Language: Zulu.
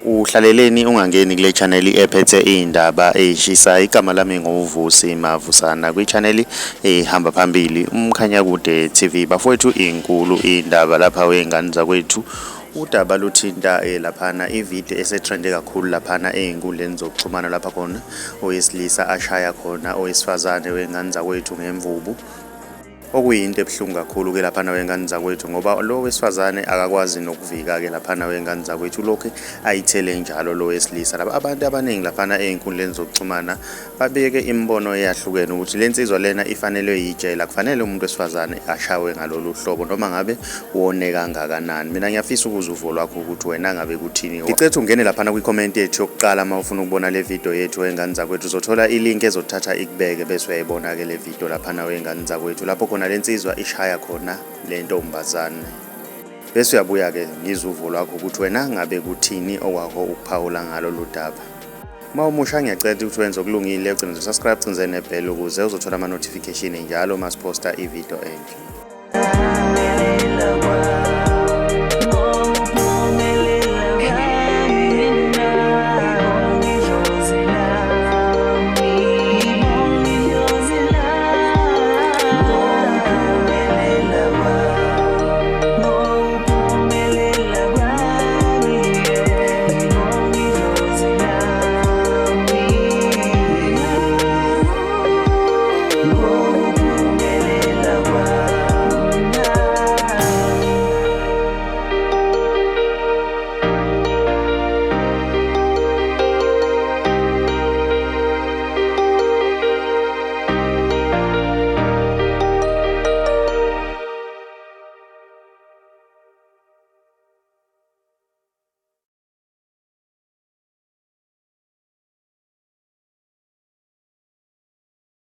Uhlaleleni ungangeni kule channel ephethe izindaba ezishisayo. Igama lami ngovusi Mavusana kwi-channel ehamba phambili uMkhanyakude TV. Bafowethu inkulu indaba lapha wengane zakwethu. Udaba luthinta laphana ivideo esetrende kakhulu laphana einkundleni zokuxhumana lapha khona owesilisa ashaya khona owesifazane wengane zakwethu ngemvubu. Okuyinto ebuhlungu kakhulu ke laphana wengane zakwethu ngoba lo wesifazane akakwazi nokuvika ke laphana wengane zakwethu lokho ayithele njalo lo wesilisa. Laba abantu abaningi laphana einkundleni zokuxhumana babeke imibono eyahlukene ukuthi lensizwa lena ifanele yijela, kufanele umuntu wesifazane ashawe ngalolu hlobo noma ngabe wone kangakanani. Mina ngiyafisa ukuzuvo lwakho ukuthi wena ngabe kuthini. Ngicela ungene laphana kwi-comment yethu yokuqala mawufuna ukubona le video yethu wengane zakwethu. Uzothola ilink ezothatha ikubeke bese uyayibona ke le video laphana wengane zakwethu lapho khona lensizwa ishaya khona le ntombazane. Bese uyabuya ke ngizuvo lwakho ukuthi wena ngabe kuthini okwakho ukuphawula ngalo ludaba. Mawumusha ngiyacela ukuthi wenze okulungile ugcine usubscribe ugcine nebell ukuze uzothola ama notification njalo masiposta ivideo entsha.